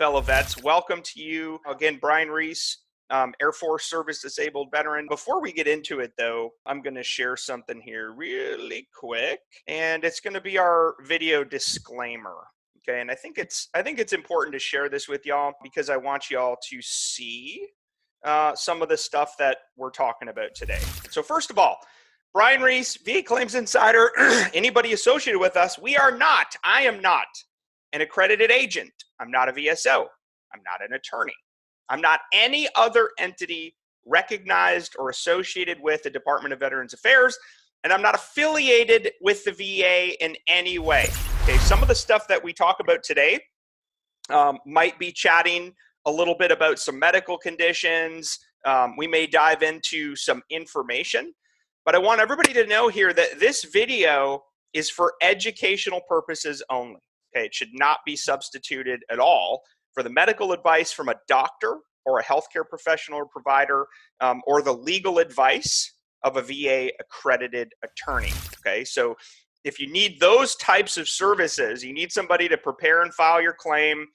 fellow vets. Welcome to you again, Brian Reese, Air Force Service Disabled Veteran. Before we get into it, though, I'm going to share something here really quick, and it's going to be our video disclaimer. Okay, and I think it's important to share this with y'all because I want y'all to see some of the stuff that we're talking about today. So first of all, Brian Reese, VA Claims Insider, anybody associated with us, I am not an accredited agent. I'm not a VSO. I'm not an attorney. I'm not any other entity recognized or associated with the Department of Veterans Affairs, and I'm not affiliated with the VA in any way. Okay, some of the stuff that we talk about today might be chatting a little bit about some medical conditions. We may dive into some information, but I want everybody to know here that this video is for educational purposes only. Okay, it should not be substituted at all for the medical advice from a doctor or a healthcare professional or provider, or the legal advice of a VA accredited attorney. Okay, so if you need those types of services, you need somebody to prepare and file your claim,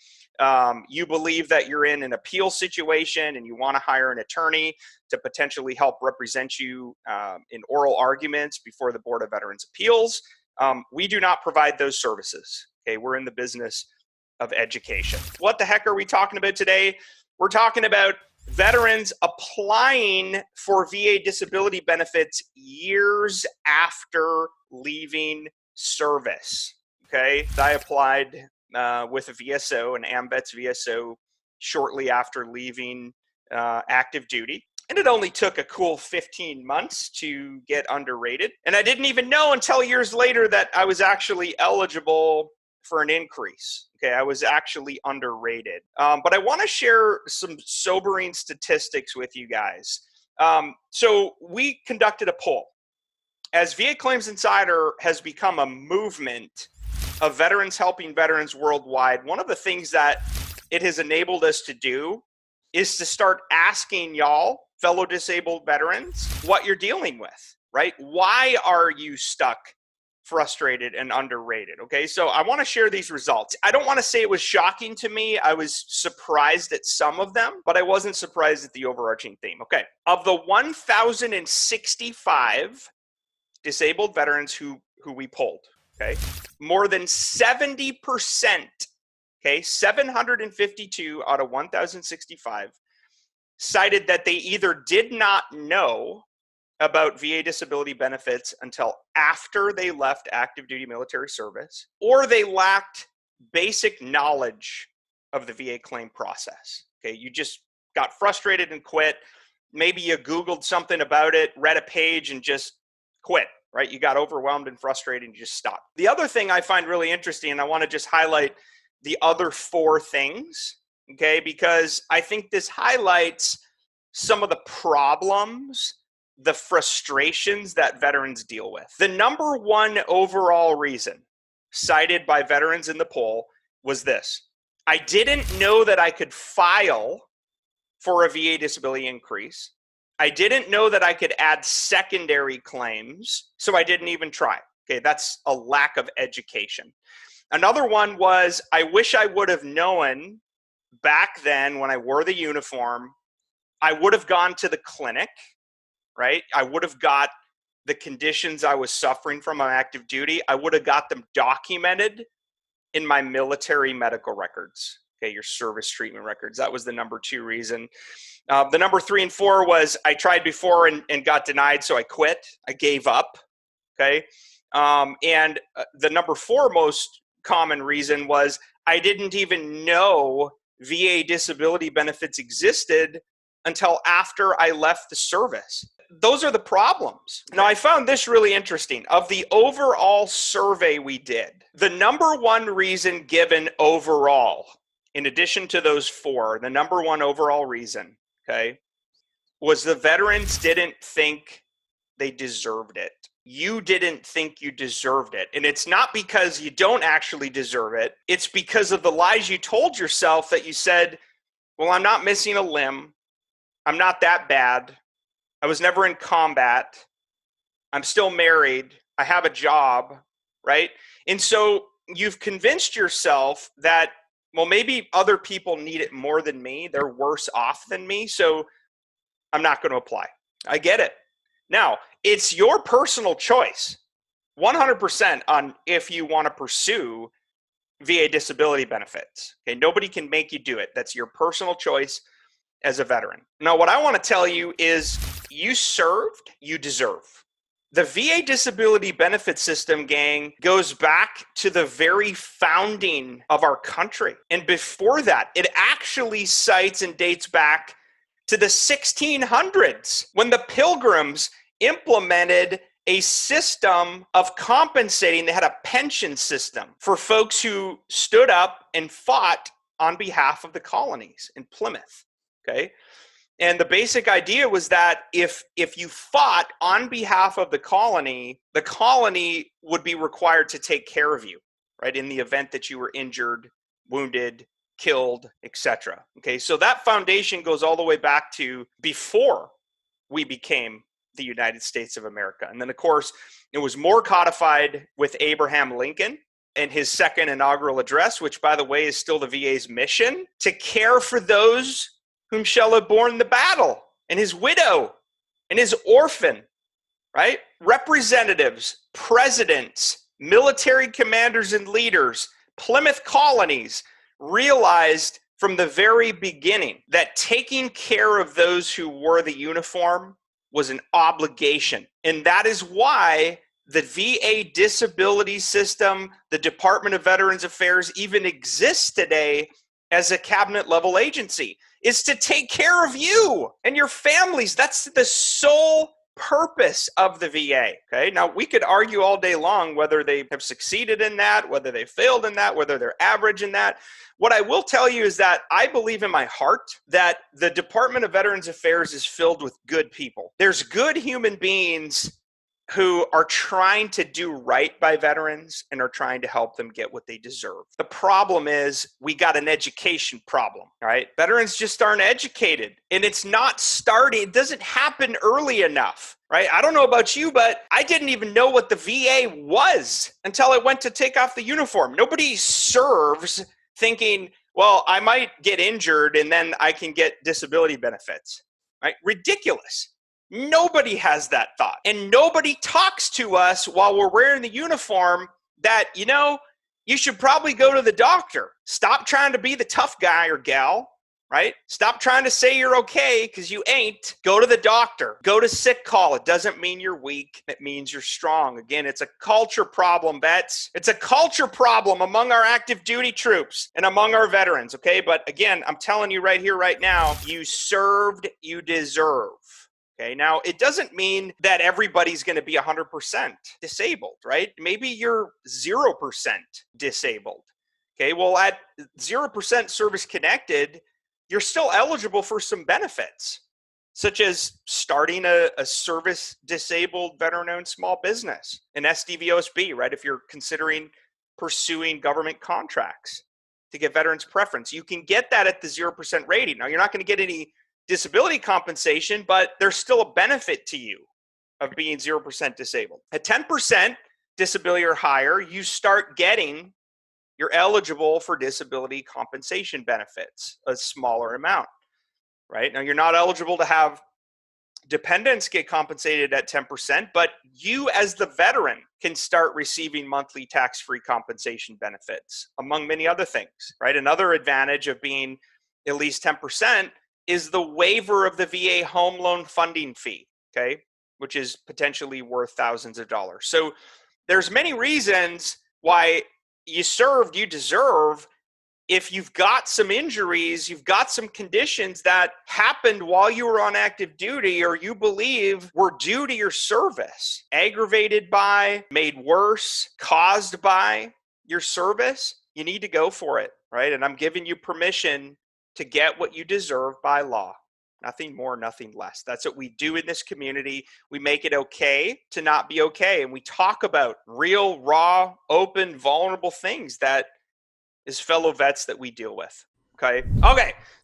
you believe that you're in an appeal situation and you want to hire an attorney to potentially help represent you in oral arguments before the Board of Veterans Appeals, we do not provide those services. Okay, we're in the business of education. What the heck are we talking about today? We're talking about veterans applying for VA disability benefits years after leaving service. Okay, I applied with a VSO, an AMVETS VSO, shortly after leaving active duty. And it only took a cool 15 months to get underrated. And I didn't even know until years later that I was actually eligible for an increase. Okay, I was actually underrated. But I want to share some sobering statistics with you guys. So we conducted a poll. As VA Claims Insider has become a movement of veterans helping veterans worldwide, one of the things that it has enabled us to do is to start asking y'all, fellow disabled veterans, what you're dealing with, right? Why are you stuck, frustrated, and underrated? Okay, so I want to share these results. I don't want to say it was shocking to me. I was surprised at some of them, but I wasn't surprised at the overarching theme. Okay, of the 1,065 disabled veterans who we polled, okay, more than 70%, okay, 752 out of 1,065 cited that they either did not know about VA disability benefits until after they left active duty military service, or they lacked basic knowledge of the VA claim process. Okay, you just got frustrated and quit. Maybe you Googled something about it, read a page, and just quit, right? You got overwhelmed and frustrated and you just stopped. The other thing I find really interesting, and I want to just highlight the other four things, okay, because I think this highlights some of the problems, the frustrations that veterans deal with. The number one overall reason cited by veterans in the poll was this: I didn't know that I could file for a VA disability increase. I didn't know that I could add secondary claims, so I didn't even try. Okay, that's a lack of education. Another one was, I wish I would have known back then when I wore the uniform, I would have gone to the clinic, right? I would have got the conditions I was suffering from on active duty. I would have got them documented in my military medical records, okay, your service treatment records. That was the number two reason. The number 3 and 4 was I tried before and got denied, so I quit. I gave up, okay? And the number 4 most common reason was I didn't even know VA disability benefits existed until after I left the service. Those are the problems. Now, I found this really interesting. Of the overall survey we did, the number one reason given overall, in addition to those 4, the number one overall reason, okay, was the veterans didn't think they deserved it. You didn't think you deserved it. And it's not because you don't actually deserve it. It's because of the lies you told yourself that you said, well, I'm not missing a limb. I'm not that bad. I was never in combat. I'm still married. I have a job, right? And so you've convinced yourself that well, maybe other people need it more than me. They're worse off than me, so I'm not going to apply. I get it. Now, it's your personal choice, 100% on if you want to pursue VA disability benefits. Okay, nobody can make you do it. That's your personal choice as a veteran. Now, what I want to tell you is you served, you deserve. The VA disability benefit system, gang, goes back to the very founding of our country. And before that, it actually cites and dates back to the 1600s when the Pilgrims implemented a system of compensating. They had a pension system for folks who stood up and fought on behalf of the colonies in Plymouth. Okay. And the basic idea was that if you fought on behalf of the colony would be required to take care of you, right, in the event that you were injured, wounded, killed, etc. Okay, so that foundation goes all the way back to before we became the United States of America. And then, of course, it was more codified with Abraham Lincoln and his second inaugural address, which, by the way, is still the VA's mission, to care for those whom shall have borne the battle, and his widow, and his orphan, right? Representatives, presidents, military commanders and leaders, Plymouth colonies realized from the very beginning that taking care of those who wore the uniform was an obligation. And that is why the VA disability system, the Department of Veterans Affairs even exists today as a cabinet level agency, is to take care of you and your families. That's the sole purpose of the VA. Okay. Now, we could argue all day long whether they have succeeded in that, whether they failed in that, whether they're average in that. What I will tell you is that I believe in my heart that the Department of Veterans Affairs is filled with good people. There's good human beings who are trying to do right by veterans and are trying to help them get what they deserve. The problem is we got an education problem, right? Veterans just aren't educated, and it's not starting. It doesn't happen early enough, right? I don't know about you, but I didn't even know what the VA was until I went to take off the uniform. Nobody serves thinking, well, I might get injured and then I can get disability benefits, right? Ridiculous. Nobody has that thought. And nobody talks to us while we're wearing the uniform that, you should probably go to the doctor. Stop trying to be the tough guy or gal, right? Stop trying to say you're okay because you ain't. Go to the doctor. Go to sick call. It doesn't mean you're weak. It means you're strong. Again, it's a culture problem, vets. It's a culture problem among our active duty troops and among our veterans, okay? But again, I'm telling you right here, right now, you served, you deserve. Okay, now it doesn't mean that everybody's going to be 100% disabled, right? Maybe you're 0% disabled. Okay, well, at 0% service connected, you're still eligible for some benefits, such as starting a service disabled veteran-owned small business, an SDVOSB, right? If you're considering pursuing government contracts to get veterans preference, you can get that at the 0% rating. Now, you're not going to get any disability compensation, but there's still a benefit to you of being 0% disabled. At 10% disability or higher, you're eligible for disability compensation benefits, a smaller amount, right? Now, you're not eligible to have dependents get compensated at 10%, but you as the veteran can start receiving monthly tax-free compensation benefits, among many other things, right? Another advantage of being at least 10% is the waiver of the VA home loan funding fee, okay, which is potentially worth thousands of dollars. So there's many reasons why you served, you deserve. If you've got some injuries, you've got some conditions that happened while you were on active duty or you believe were due to your service, aggravated by, made worse, caused by your service, you need to go for it, right? And I'm giving you permission to get what you deserve by law. Nothing more, nothing less. That's what we do in this community. We make it okay to not be okay. And we talk about real, raw, open, vulnerable things that is fellow vets that we deal with. Okay.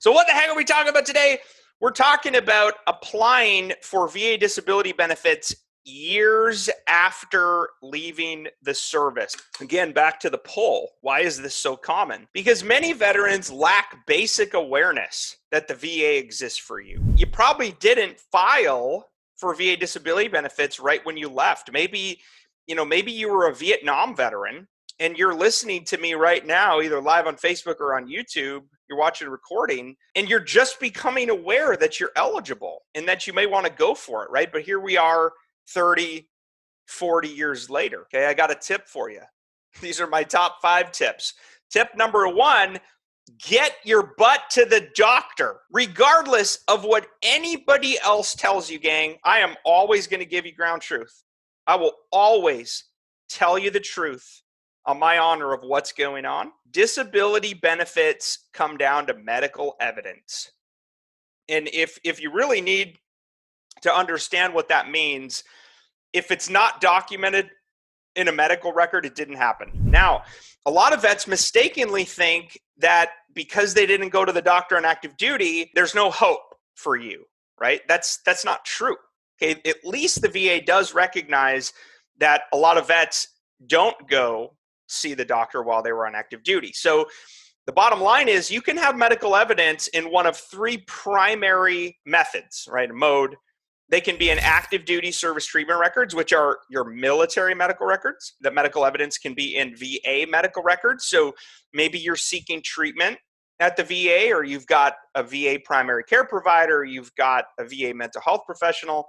So what the heck are we talking about today? We're talking about applying for VA disability benefits years after leaving the service. Again, back to the poll. Why is this so common? Because many veterans lack basic awareness that the VA exists for you. You probably didn't file for VA disability benefits right when you left. Maybe you were a Vietnam veteran and you're listening to me right now, either live on Facebook or on YouTube. You're watching a recording and you're just becoming aware that you're eligible and that you may want to go for it, right? But here we are 30, 40 years later. Okay, I got a tip for you. These are my top 5 tips. Tip number 1, get your butt to the doctor. Regardless of what anybody else tells you, gang, I am always going to give you ground truth. I will always tell you the truth on my honor of what's going on. Disability benefits come down to medical evidence. And if you really need to understand what that means, if it's not documented in a medical record, it didn't happen. Now, a lot of vets mistakenly think that because they didn't go to the doctor on active duty, there's no hope for you, right? That's not true. Okay, at least the VA does recognize that a lot of vets don't go see the doctor while they were on active duty. So the bottom line is you can have medical evidence in one of 3 primary methods, right? Mode. They can be in active duty service treatment records, which are your military medical records. The medical evidence can be in VA medical records. So maybe you're seeking treatment at the VA, or you've got a VA primary care provider, you've got a VA mental health professional.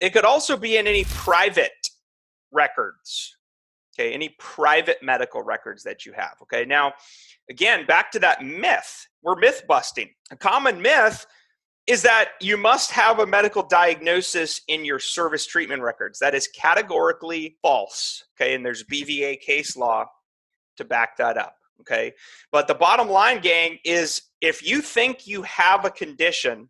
It could also be in any private records, okay, any private medical records that you have, okay? Now, again, back to that myth. We're myth busting. A common myth is that you must have a medical diagnosis in your service treatment records. That is categorically false, okay? And there's BVA case law to back that up, okay? But the bottom line, gang, is if you think you have a condition,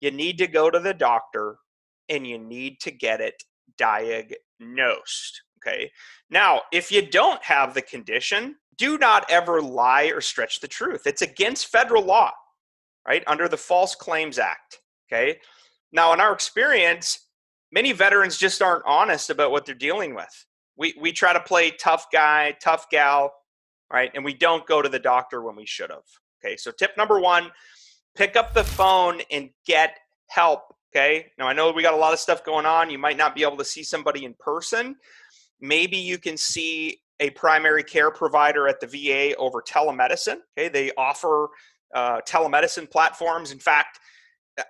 you need to go to the doctor and you need to get it diagnosed, okay? Now, if you don't have the condition, do not ever lie or stretch the truth. It's against federal law, right? Under the False Claims Act, okay? Now, in our experience, many veterans just aren't honest about what they're dealing with. We try to play tough guy, tough gal, right? And we don't go to the doctor when we should have, okay? So tip number 1, pick up the phone and get help, okay? Now, I know we got a lot of stuff going on. You might not be able to see somebody in person. Maybe you can see a primary care provider at the VA over telemedicine, okay? They offer telemedicine platforms. In fact,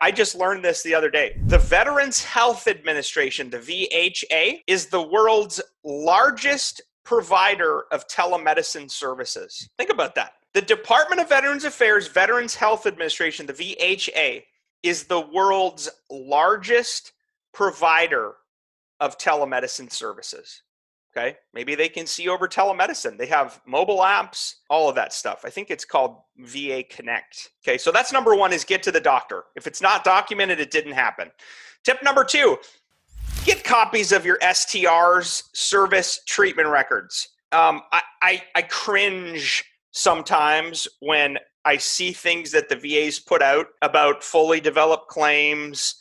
I just learned this the other day. The Veterans Health Administration, the VHA, is the world's largest provider of telemedicine services. Think about that. The Department of Veterans Affairs, Veterans Health Administration, the VHA, is the world's largest provider of telemedicine services. Okay, maybe they can see over telemedicine. They have mobile apps, all of that stuff. I think it's called VA Connect. Okay, so that's number 1, is get to the doctor. If it's not documented, it didn't happen. Tip number 2, get copies of your STRs, service treatment records. I cringe sometimes when I see things that the VA's put out about fully developed claims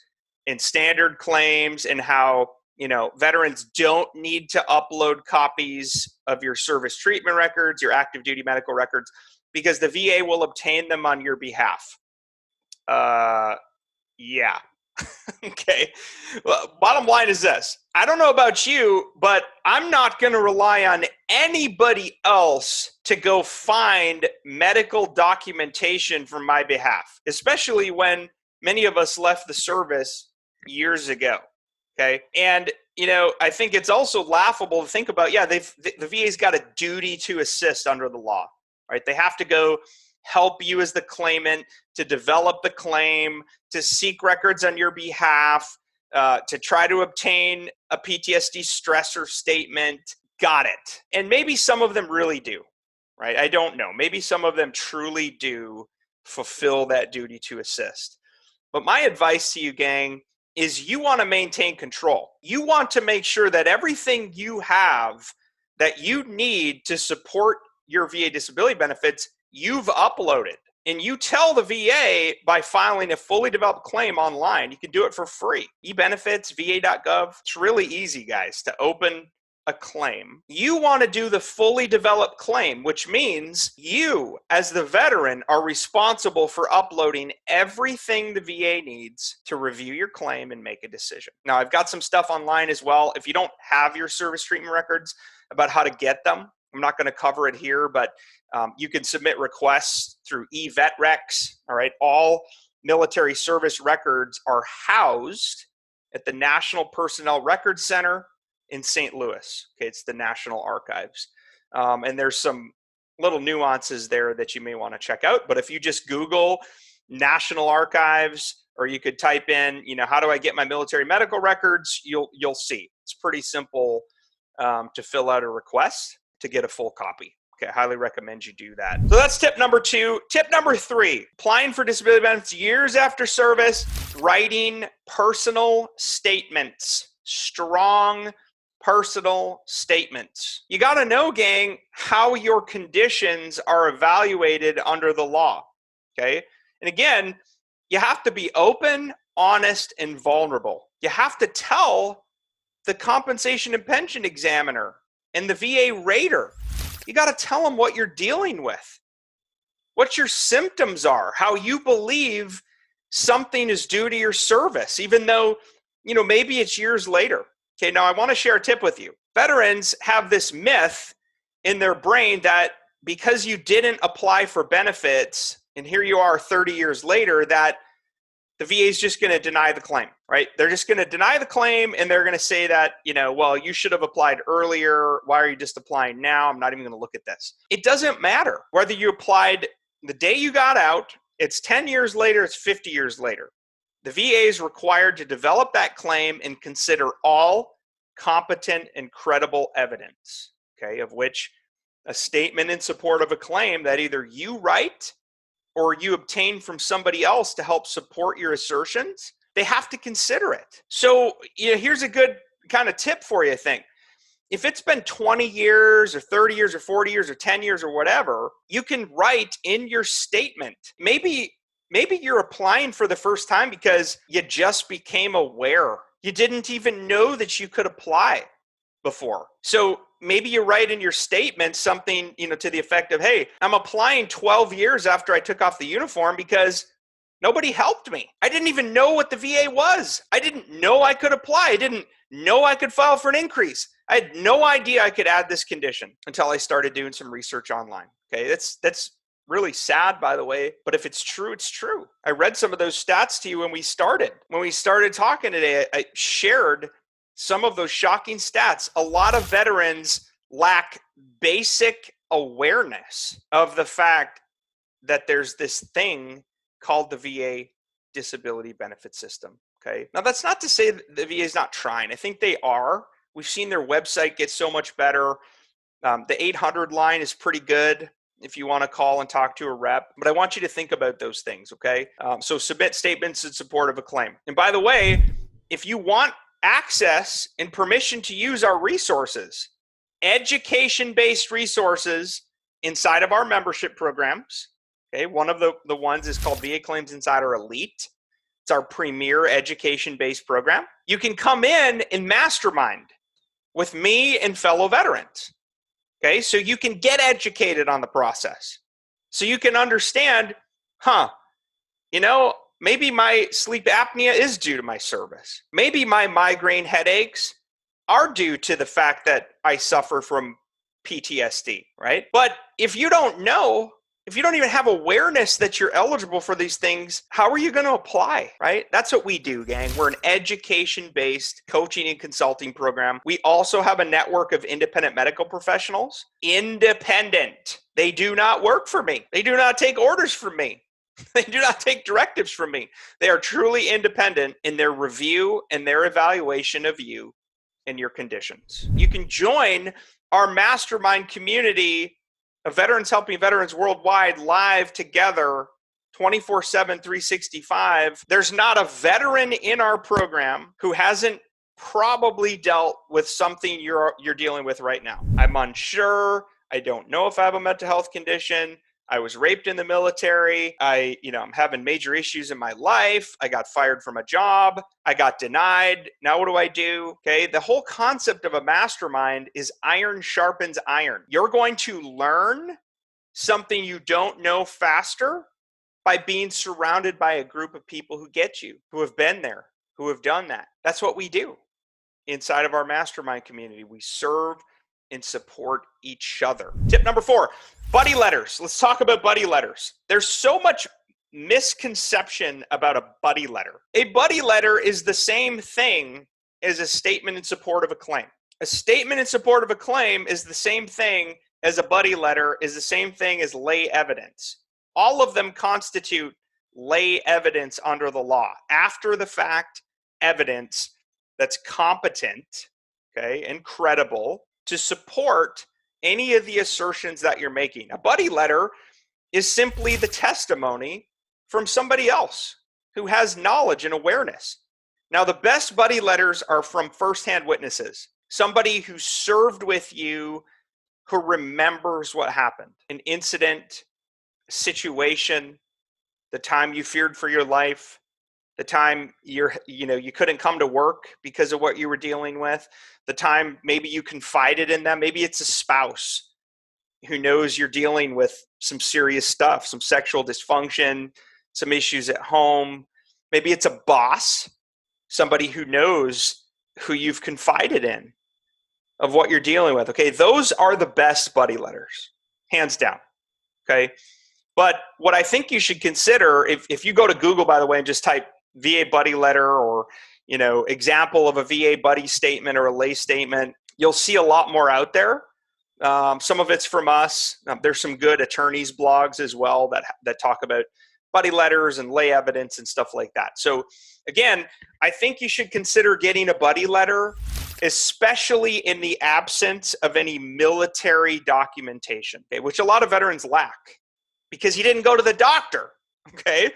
and standard claims and how veterans don't need to upload copies of your service treatment records, your active duty medical records, because the VA will obtain them on your behalf. Yeah. Okay. Well, bottom line is this. I don't know about you, but I'm not going to rely on anybody else to go find medical documentation for my behalf, especially when many of us left the service years ago. Okay. And, I think it's also laughable to think about, the VA's got a duty to assist under the law, right? They have to go help you as the claimant to develop the claim, to seek records on your behalf, to try to obtain a PTSD stressor statement. Got it. And maybe some of them really do, right? I don't know. Maybe some of them truly do fulfill that duty to assist. But my advice to you, gang, is you want to maintain control. You want to make sure that everything you have that you need to support your VA disability benefits, you've uploaded. And you tell the VA by filing a fully developed claim online, you can do it for free. E-benefits, va.gov. It's really easy, guys, to open a claim. You want to do the fully developed claim, which means you, as the veteran, are responsible for uploading everything the VA needs to review your claim and make a decision. Now, I've got some stuff online as well. If you don't have your service treatment records, about how to get them, I'm not going to cover it here, but you can submit requests through eVetRecs. All right. All military service records are housed at the National Personnel Records Center in St. Louis. Okay. It's the National Archives. And there's some little nuances there that you may want to check out. But if you just Google National Archives, or you could type in, how do I get my military medical records? You'll see. It's pretty simple to fill out a request to get a full copy. Okay, I highly recommend you do that. So that's tip number 2. Tip number 3, applying for disability benefits years after service, writing personal statements, strong personal statements. You got to know, gang, how your conditions are evaluated under the law. Okay, and again, you have to be open, honest, and vulnerable. You have to tell the compensation and pension examiner and the VA rater. You got to tell them what you're dealing with, what your symptoms are, how you believe something is due to your service, even though, maybe it's years later. Okay, now I want to share a tip with you. Veterans have this myth in their brain that because you didn't apply for benefits, and here you are 30 years later, that the VA is just going to deny the claim, right? They're just going to deny the claim, and they're going to say that, well, you should have applied earlier. Why are you just applying now? I'm not even going to look at this. It doesn't matter whether you applied the day you got out, it's 10 years later, it's 50 years later. The VA is required to develop that claim and consider all competent and credible evidence, okay, of which a statement in support of a claim that either you write or you obtain from somebody else to help support your assertions, they have to consider it. So here's a good kind of tip for you, I think. If it's been 20 years or 30 years or 40 years or 10 years or whatever, you can write in your statement. Maybe you're applying for the first time because you just became aware. You didn't even know that you could apply before. So maybe you write in your statement something, to the effect of, hey, I'm applying 12 years after I took off the uniform because nobody helped me. I didn't even know what the VA was. I didn't know I could apply. I didn't know I could file for an increase. I had no idea I could add this condition until I started doing some research online. Okay, that's really sad, by the way, but if it's true, it's true. I read some of those stats to you when we started. When we started talking today, I shared some of those shocking stats. A lot of veterans lack basic awareness of the fact that there's this thing called the VA disability benefit system. Okay. Now, that's not to say that the VA is not trying. I think they are. We've seen their website get so much better. The 800 line is pretty good if you want to call and talk to a rep. But I want you to think about those things, okay? So submit statements in support of a claim. And by the way, if you want access and permission to use our resources, education-based resources inside of our membership programs, okay? One of the ones is called VA Claims Insider Elite. It's our premier education-based program. You can come in and mastermind with me and fellow veterans. Okay, so you can get educated on the process. So you can understand, maybe my sleep apnea is due to my service. Maybe my migraine headaches are due to the fact that I suffer from PTSD, right? But if you don't know, if you don't even have awareness that you're eligible for these things, how are you going to apply, right? That's what we do, gang. We're an education-based coaching and consulting program. We also have a network of independent medical professionals. Independent. They do not work for me. They do not take orders from me. They do not take directives from me. They are truly independent in their review and their evaluation of you and your conditions. You can join our mastermind community of veterans helping veterans worldwide live together 24/7, 365. There's not a veteran in our program who hasn't probably dealt with something you're dealing with right now. I'm unsure. I don't know if I have a mental health condition. I was raped in the military. I'm having major issues in my life. I got fired from a job. I got denied. Now what do I do? Okay. The whole concept of a mastermind is iron sharpens iron. You're going to learn something you don't know faster by being surrounded by a group of people who get you, who have been there, who have done that. That's what we do inside of our mastermind community. We serve and support each other. Tip number 4, buddy letters. Let's talk about buddy letters. There's so much misconception about a buddy letter. A buddy letter is the same thing as a statement in support of a claim. A statement in support of a claim is the same thing as a buddy letter, is the same thing as lay evidence. All of them constitute lay evidence under the law. After the fact evidence that's competent, okay, and credible to support any of the assertions that you're making. A buddy letter is simply the testimony from somebody else who has knowledge and awareness. Now, the best buddy letters are from firsthand witnesses, somebody who served with you, who remembers what happened, an incident, situation, the time you feared for your life, the time you couldn't come to work because of what you were dealing with, the time maybe you confided in them. Maybe it's a spouse who knows you're dealing with some serious stuff, some sexual dysfunction, some issues at home. Maybe it's a boss, somebody who knows who you've confided in of what you're dealing with. Okay, those are the best buddy letters, hands down. Okay, but what I think you should consider, if you go to Google, by the way, and just type VA buddy letter or example of a VA buddy statement or a lay statement, you'll see a lot more out there. Some of it's from us. There's some good attorneys blogs as well that talk about buddy letters and lay evidence and stuff like that. So again, I think you should consider getting a buddy letter, especially in the absence of any military documentation, okay, which a lot of veterans lack because he didn't go to the doctor. Okay,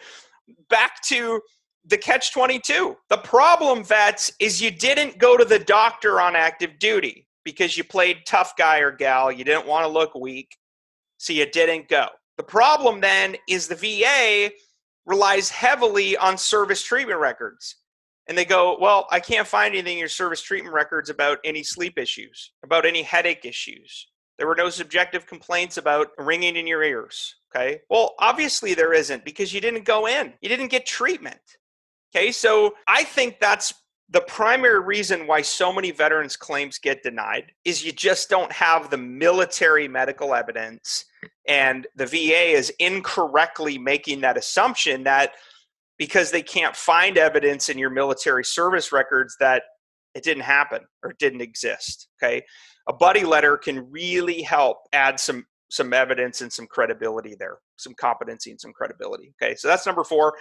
back to the catch-22. The problem, vets, is you didn't go to the doctor on active duty because you played tough guy or gal. You didn't want to look weak, so you didn't go. The problem then is the VA relies heavily on service treatment records. And they go, well, I can't find anything in your service treatment records about any sleep issues, about any headache issues. There were no subjective complaints about ringing in your ears. Okay. Well, obviously there isn't because you didn't go in. You didn't get treatment. Okay. So I think that's the primary reason why so many veterans claims get denied is you just don't have the military medical evidence, and the VA is incorrectly making that assumption that because they can't find evidence in your military service records that it didn't happen or it didn't exist. Okay. A buddy letter can really help add some evidence and some credibility there, some competency and some credibility. Okay. So that's number 4.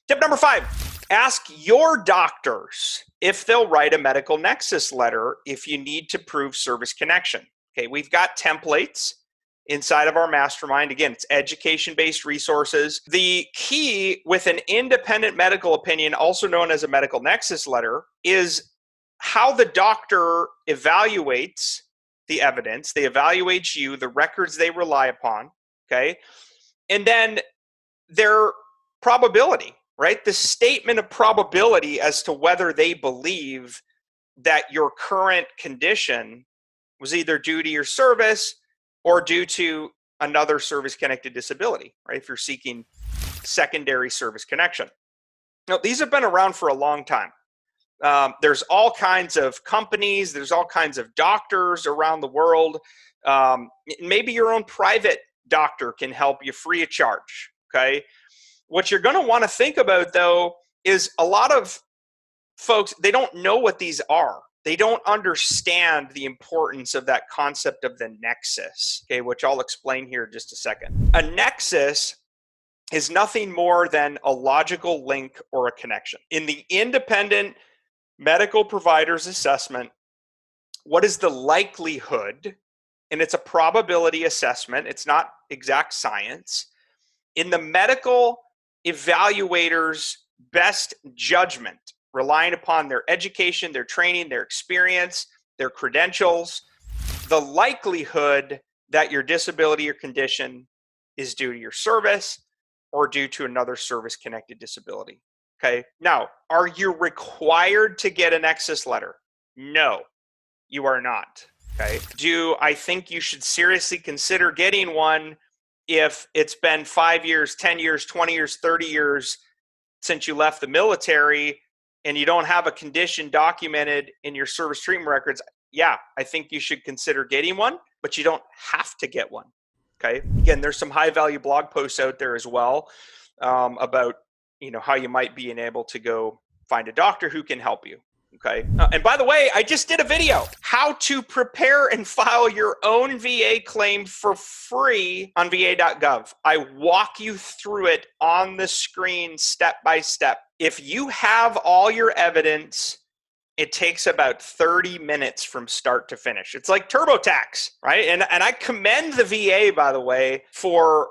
Tip number 5, ask your doctors if they'll write a medical nexus letter if you need to prove service connection. Okay, we've got templates inside of our mastermind. Again, it's education-based resources. The key with an independent medical opinion, also known as a medical nexus letter, is how the doctor evaluates the evidence. They evaluate you, the records they rely upon, okay? And then their probability, right? The statement of probability as to whether they believe that your current condition was either due to your service or due to another service-connected disability, right? If you're seeking secondary service connection. Now, these have been around for a long time. There's all kinds of companies, there's all kinds of doctors around the world. Maybe your own private doctor can help you free of charge, okay? What you're going to want to think about, though, is a lot of folks, they don't know what these are. They don't understand the importance of that concept of the nexus, okay, which I'll explain here in just a second. A nexus is nothing more than a logical link or a connection. In the independent medical provider's assessment, what is the likelihood, and it's a probability assessment, it's not exact science, in the medical evaluator's best judgment, relying upon their education, their training, their experience, their credentials, the likelihood that your disability or condition is due to your service or due to another service-connected disability. Okay. Now, are you required to get a Nexus letter? No, you are not. Okay. Do I think you should seriously consider getting one if it's been 5 years, 10 years, 20 years, 30 years since you left the military and you don't have a condition documented in your service treatment records? Yeah, I think you should consider getting one, but you don't have to get one. Okay. Again, there's some high value blog posts out there as well about how you might be able to go find a doctor who can help you. Okay. And by the way, I just did a video how to prepare and file your own VA claim for free on va.gov. I walk you through it on the screen step by step. If you have all your evidence, it takes about 30 minutes from start to finish. It's like TurboTax, right? And I commend the VA, by the way, for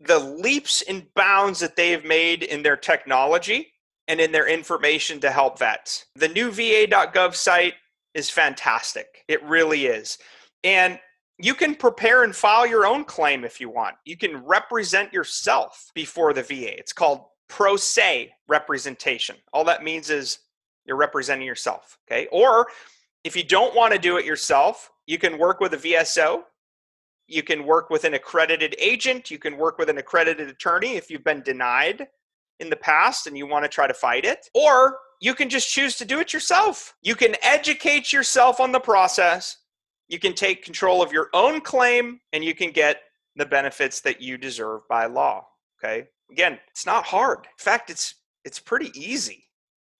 the leaps and bounds that they've made in their technology and in their information to help vets. The new va.gov site is fantastic. It really is. And you can prepare and file your own claim if you want. You can represent yourself before the VA. It's called pro se representation. All that means is you're representing yourself, okay? Or if you don't want to do it yourself, you can work with a VSO. You can work with an accredited agent. You can work with an accredited attorney if you've been denied in the past and you want to try to fight it. Or you can just choose to do it yourself. You can educate yourself on the process. You can take control of your own claim and you can get the benefits that you deserve by law, okay? Again, it's not hard. In fact, it's pretty easy.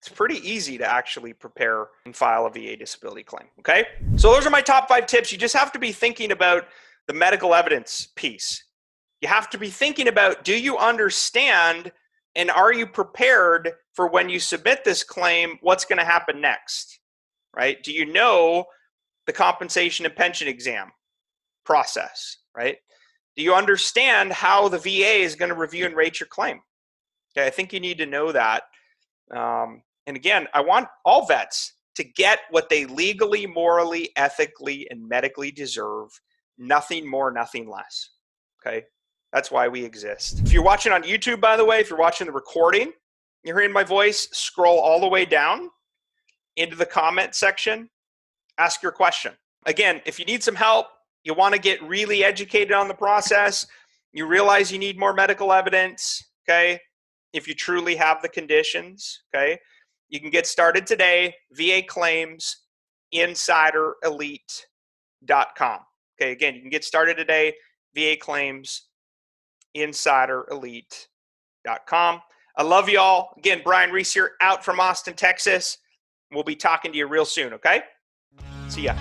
It's pretty easy to actually prepare and file a VA disability claim, okay? So those are my top 5 tips. You just have to be thinking about the medical evidence piece. You have to be thinking about, do you understand and are you prepared for when you submit this claim, what's going to happen next, right? Do you know the compensation and pension exam process, right? Do you understand how the VA is going to review and rate your claim? Okay, I think you need to know that. And again, I want all vets to get what they legally, morally, ethically, and medically deserve. Nothing more, nothing less. Okay? That's why we exist. If you're watching on YouTube, by the way, if you're watching the recording, you're hearing my voice, scroll all the way down into the comment section, ask your question. Again, if you need some help, you want to get really educated on the process, you realize you need more medical evidence, okay? If you truly have the conditions, okay? You can get started today, VA Claims, InsiderElite.com. Okay, again, you can get started today, VA Claims, InsiderElite.com. I love you all. Again, Brian Reese here, out from Austin, Texas. We'll be talking to you real soon, okay? See ya.